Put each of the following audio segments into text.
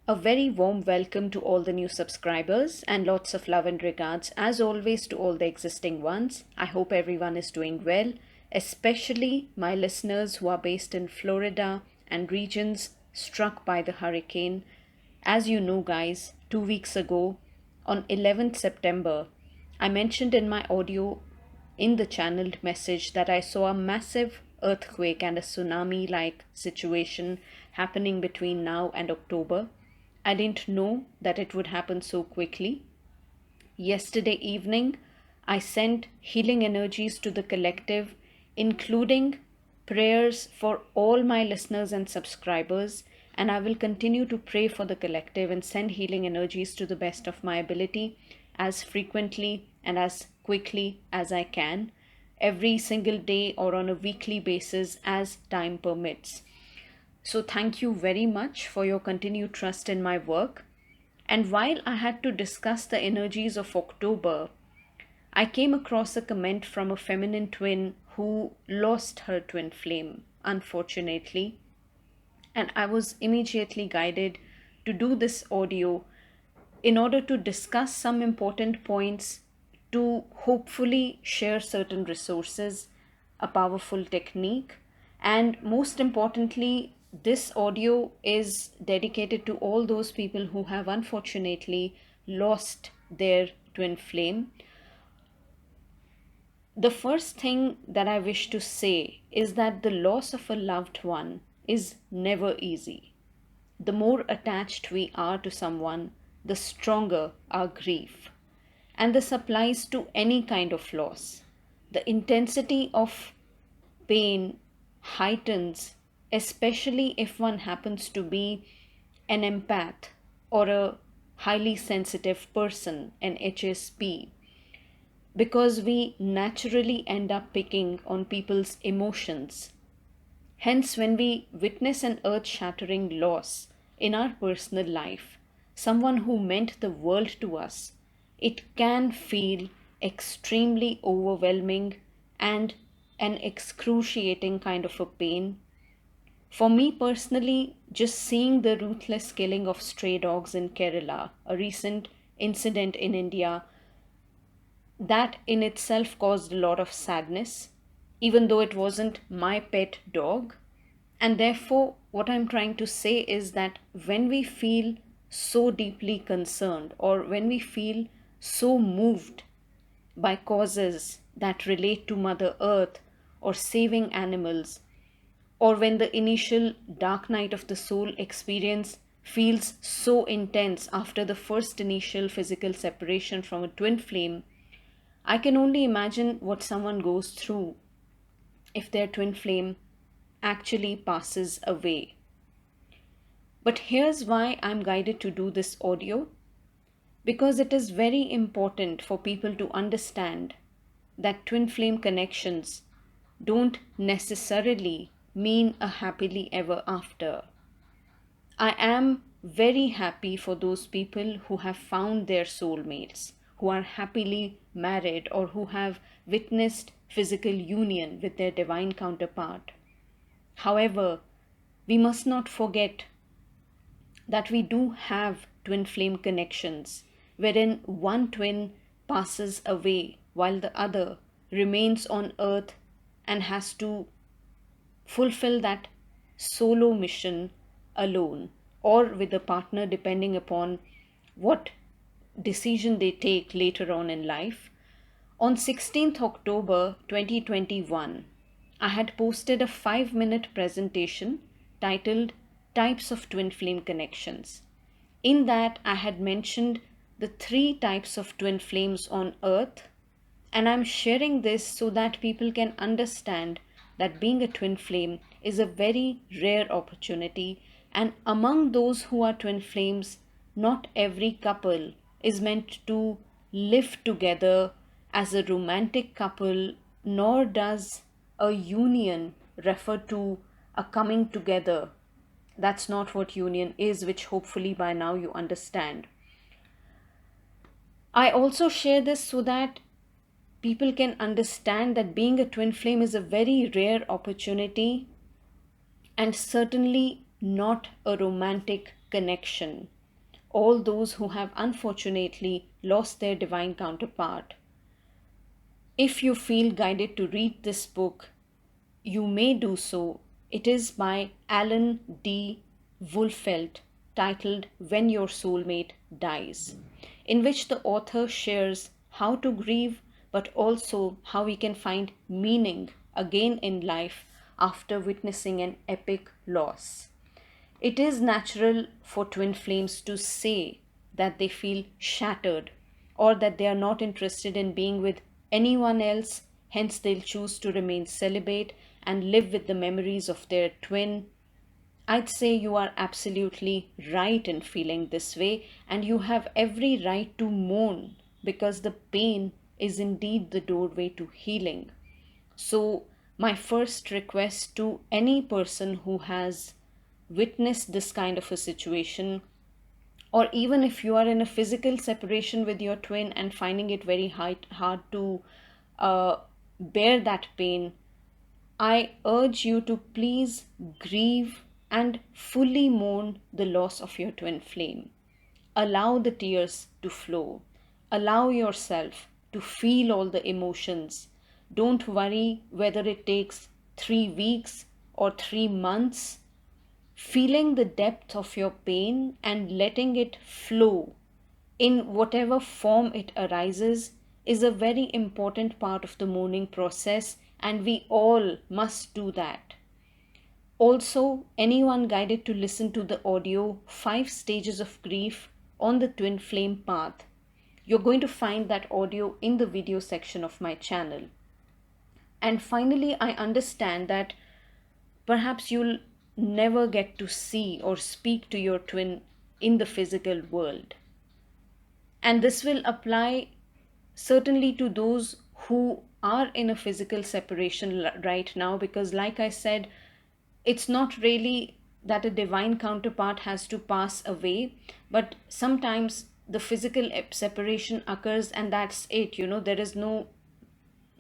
A very warm welcome to all the new subscribers and lots of love and regards as always to all the existing ones. I hope everyone is doing well, especially my listeners who are based in Florida and regions struck by the hurricane. As you know, guys, 2 weeks ago on 11th September, I mentioned in my audio in the channeled message that I saw a massive earthquake and a tsunami like situation happening between now and October. I didn't know that it would happen so quickly. Yesterday evening, I sent healing energies to the collective, including prayers for all my listeners and subscribers, and I will continue to pray for the collective and send healing energies to the best of my ability as frequently and as quickly as I can, every single day or on a weekly basis as time permits. So thank you very much for your continued trust in my work. And while I had to discuss the energies of October, I came across a comment from a feminine twin who lost her twin flame, unfortunately. And I was immediately guided to do this audio in order to discuss some important points, to hopefully share certain resources, a powerful technique, and most importantly, this audio is dedicated to all those people who have unfortunately lost their twin flame. The first thing that I wish to say is that the loss of a loved one is never easy. The more attached we are to someone, the stronger our grief. And this applies to any kind of loss. The intensity of pain heightens, especially if one happens to be an empath or a highly sensitive person, an HSP, because we naturally end up picking on people's emotions. Hence, when we witness an earth shattering loss in our personal life, someone who meant the world to us, it can feel extremely overwhelming and an excruciating kind of a pain. For me personally, just seeing the ruthless killing of stray dogs in Kerala, a recent incident in India, that in itself caused a lot of sadness, even though it wasn't my pet dog. And therefore, what I'm trying to say is that when we feel so deeply concerned or when we feel so moved by causes that relate to Mother Earth or saving animals, or when the initial dark night of the soul experience feels so intense after the first initial physical separation from a twin flame, I can only imagine what someone goes through if their twin flame actually passes away. But here's why I'm guided to do this audio, because it is very important for people to understand that twin flame connections don't necessarily mean a happily ever after. I am very happy for those people who have found their soulmates, who are happily married, or who have witnessed physical union with their divine counterpart. However, we must not forget that we do have twin flame connections wherein one twin passes away while the other remains on earth and has to fulfill that solo mission alone or with a partner, depending upon what decision they take later on in life. On 16th October 2021, I had posted a 5-minute presentation titled Types of Twin Flame Connections. In that, I had mentioned the 3 types of twin flames on Earth, and I'm sharing this so that people can understand that being a twin flame is a very rare opportunity, and among those who are twin flames, not every couple is meant to live together as a romantic couple, nor does a union refer to a coming together. That's not what union is, which hopefully by now you understand. I also share this so that people can understand that being a twin flame is a very rare opportunity and certainly not a romantic connection, all those who have unfortunately lost their divine counterpart. If you feel guided to read this book, you may do so. It is by Alan D. Wolfelt, titled When Your Soulmate Dies, in which the author shares how to grieve, but also how we can find meaning again in life after witnessing an epic loss. It is natural for twin flames to say that they feel shattered or that they are not interested in being with anyone else, hence, they'll choose to remain celibate and live with the memories of their twin. I'd say you are absolutely right in feeling this way, and you have every right to mourn because the pain is indeed the doorway to healing. So, my first request to any person who has witnessed this kind of a situation, or even if you are in a physical separation with your twin and finding it very hard to uh, bear that pain, I urge you to please grieve and fully mourn the loss of your twin flame. Allow the tears to flow. Allow yourself to feel all the emotions. Don't worry whether it takes 3 weeks or 3 months. Feeling the depth of your pain and letting it flow in whatever form it arises is a very important part of the mourning process, and we all must do that. Also, anyone guided to listen to the audio 5 Stages of Grief on the Twin Flame Path, you're going to find that audio in the video section of my channel. And finally, I understand that perhaps you'll never get to see or speak to your twin in the physical world. And this will apply certainly to those who are in a physical separation right now, because, like I said, it's not really that a divine counterpart has to pass away, but sometimes the physical separation occurs and that's it, there is no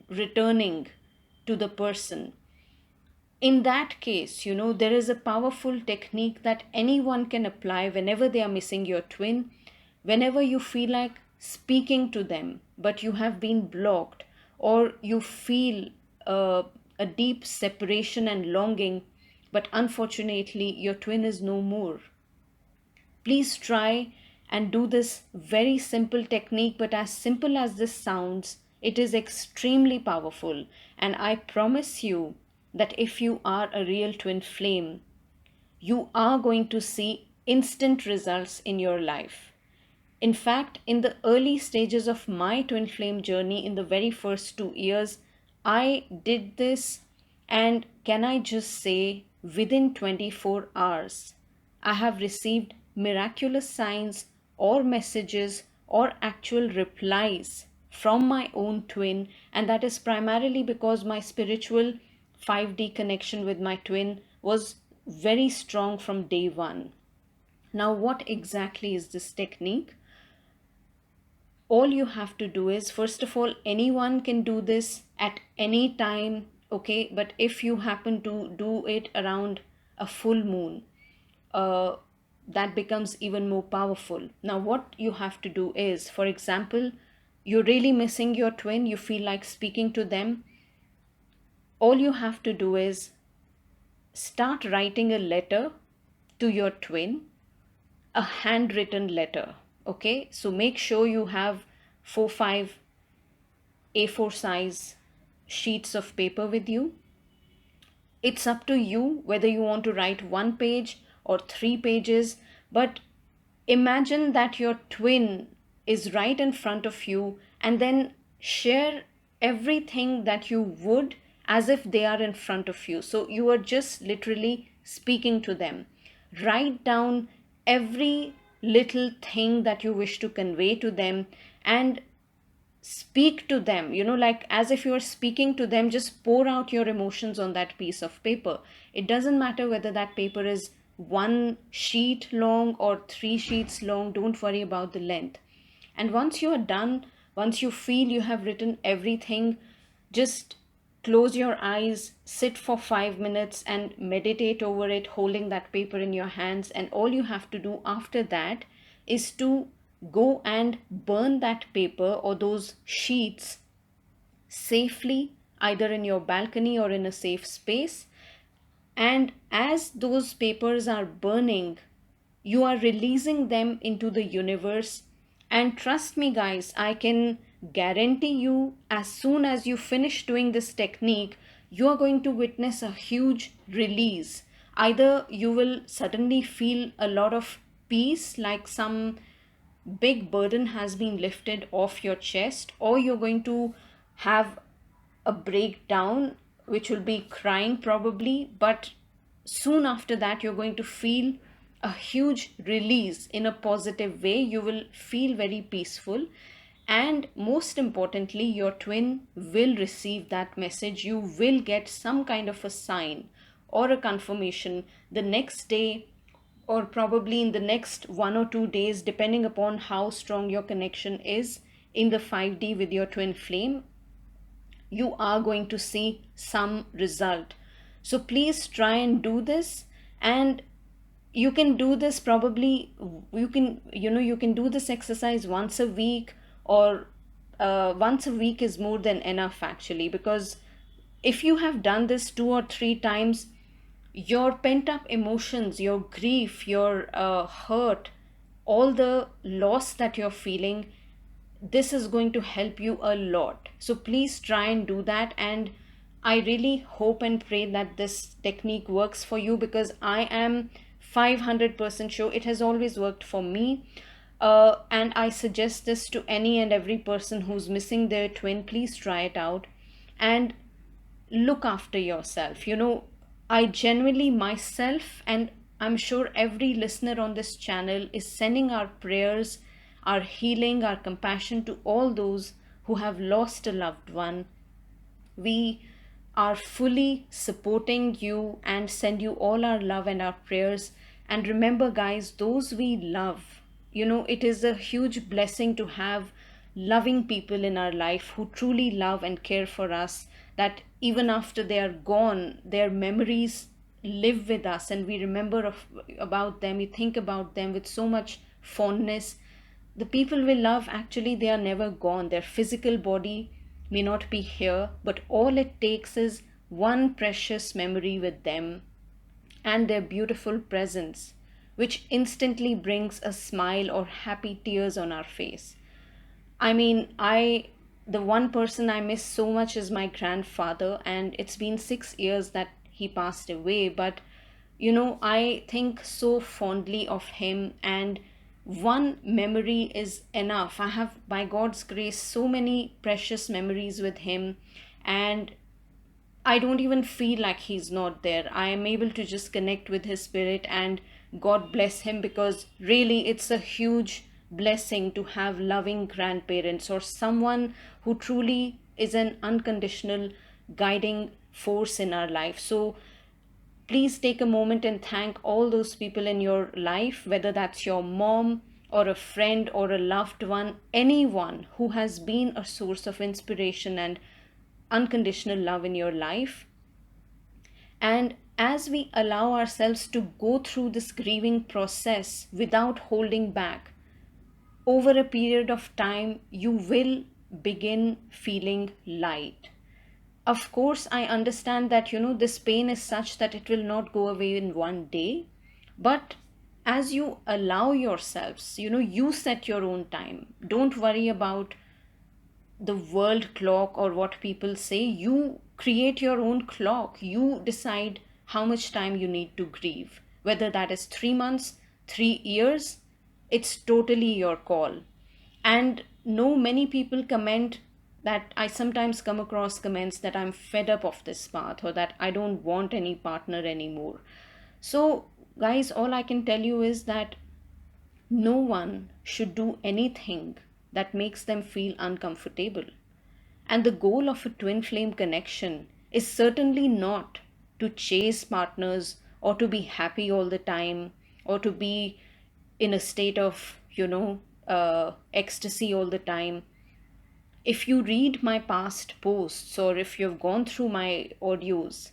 returning to the person. In that case, there is a powerful technique that anyone can apply whenever they are missing your twin, whenever you feel like speaking to them, but you have been blocked, or you feel a deep separation and longing, but unfortunately your twin is no more. Please try and do this very simple technique, but as simple as this sounds, it is extremely powerful. And I promise you that if you are a real twin flame, you are going to see instant results in your life. In fact, in the early stages of my twin flame journey, in the very first 2 years, I did this, and can I just say, within 24 hours, I have received miraculous signs or messages or actual replies from my own twin, and that is primarily because my spiritual 5D connection with my twin was very strong from day one. Now, what exactly is this technique? All you have to do is, first of all, anyone can do this at any time, okay? But if you happen to do it around a full moon, that becomes even more powerful. Now, what you have to do is, for example, you're really missing your twin, you feel like speaking to them. All you have to do is start writing a letter to your twin, a handwritten letter. Okay, so make sure you have 4-5 A4 size sheets of paper with you. It's up to you whether you want to write 1 page or 3 pages, but imagine that your twin is right in front of you, and then share everything that you would as if they are in front of you. So you are just literally speaking to them. Write down every little thing that you wish to convey to them and speak to them, like as if you are speaking to them. Just pour out your emotions on that piece of paper. It doesn't matter whether that paper is 1 sheet long or 3 sheets long. Don't worry about the length. And once you are done, once you feel you have written everything, just close your eyes, sit for 5 minutes and meditate over it, holding that paper in your hands. And all you have to do after that is to go and burn that paper or those sheets safely, either in your balcony or in a safe space. And as those papers are burning, you are releasing them into the universe. And trust me, guys, I can guarantee you, as soon as you finish doing this technique, you are going to witness a huge release. Either you will suddenly feel a lot of peace, like some big burden has been lifted off your chest, or you're going to have a breakdown, which will be crying probably, but soon after that you're going to feel a huge release in a positive way. You will feel very peaceful, and most importantly, your twin will receive that message. You will get some kind of a sign or a confirmation the next day, or probably in the next 1 or 2 days, depending upon how strong your connection is in the 5D with your twin flame. You are going to see some result. So please try and do this. And you can do this probably, you can do this exercise once a week, or once a week is more than enough actually, because if you have done this 2 or 3 times, your pent up emotions, your grief, your hurt, all the loss that you're feeling, this is going to help you a lot. So please try and do that. And I really hope and pray that this technique works for you, because I am 500% sure it has always worked for me. And I suggest this to any and every person who's missing their twin. Please try it out and look after yourself. I genuinely myself, and I'm sure every listener on this channel, is sending our prayers, our healing, our compassion to all those who have lost a loved one. We are fully supporting you and send you all our love and our prayers. And remember, guys, those we love, it is a huge blessing to have loving people in our life who truly love and care for us, that even after they are gone, their memories live with us, and we remember about them, we think about them with so much fondness. The people we love, actually, they are never gone. Their physical body may not be here, but all it takes is one precious memory with them and their beautiful presence, which instantly brings a smile or happy tears on our face. I mean, the one person I miss so much is my grandfather, and it's been 6 years that he passed away. But, I think so fondly of him, and one memory is enough. I have, by God's grace, so many precious memories with him, and I don't even feel like he's not there. I am able to just connect with his spirit, and God bless him, because really it's a huge blessing to have loving grandparents, or someone who truly is an unconditional guiding force in our life. So please take a moment and thank all those people in your life, whether that's your mom or a friend or a loved one, anyone who has been a source of inspiration and unconditional love in your life. And as we allow ourselves to go through this grieving process without holding back, over a period of time, you will begin feeling light. Of course, I understand that, this pain is such that it will not go away in one day. But as you allow yourselves, you set your own time. Don't worry about the world clock or what people say. You create your own clock. You decide how much time you need to grieve. Whether that is 3 months, 3 years, it's totally your call. And no, many people comment that I sometimes come across comments that I'm fed up of this path, or that I don't want any partner anymore. So, guys, all I can tell you is that no one should do anything that makes them feel uncomfortable. And the goal of a twin flame connection is certainly not to chase partners, or to be happy all the time, or to be in a state of, ecstasy all the time. If you read my past posts or if you've gone through my audios,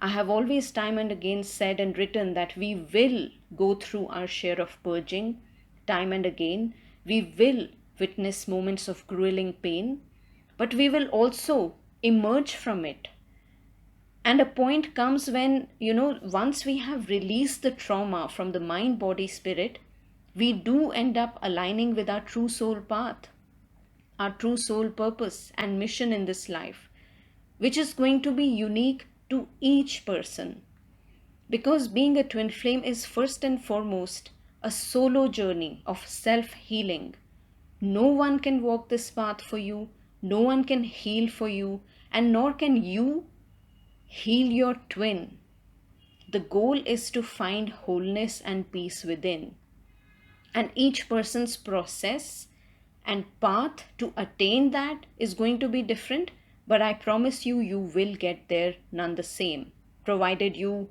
I have always time and again said and written that we will go through our share of purging time and again. We will witness moments of grueling pain, but we will also emerge from it. And a point comes when, once we have released the trauma from the mind, body, spirit, we do end up aligning with our true soul path, our true soul purpose and mission in this life, which is going to be unique to each person. Because being a twin flame is first and foremost a solo journey of self healing. No one can walk this path for you, no one can heal for you, and nor can you heal your twin. The goal is to find wholeness and peace within. And each person's process and path to attain that is going to be different, but I promise you, you will get there none the same, provided you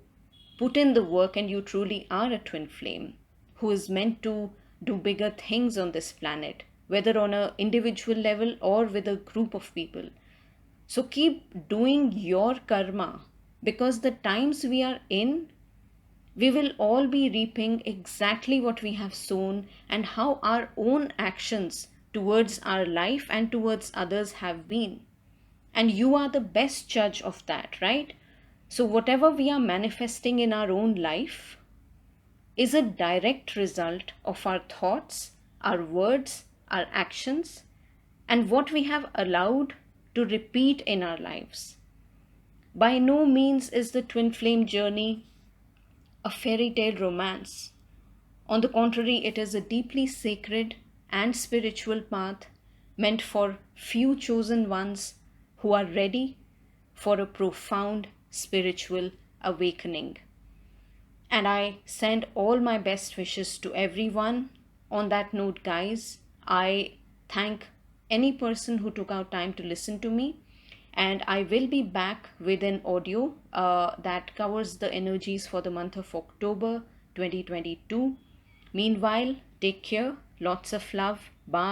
put in the work and you truly are a twin flame who is meant to do bigger things on this planet, whether on an individual level or with a group of people. So keep doing your karma, because the times we are in, we will all be reaping exactly what we have sown and how our own actions towards our life and towards others have been. And you are the best judge of that, right? So, whatever we are manifesting in our own life is a direct result of our thoughts, our words, our actions, and what we have allowed to repeat in our lives. By no means is the twin flame journey a fairy tale romance. On the contrary, it is a deeply sacred and spiritual path meant for few chosen ones who are ready for a profound spiritual awakening. And I send all my best wishes to everyone. On that note, guys, I thank any person who took out time to listen to me. And I will be back with an audio that covers the energies for the month of October 2022. Meanwhile, take care, lots of love, bye.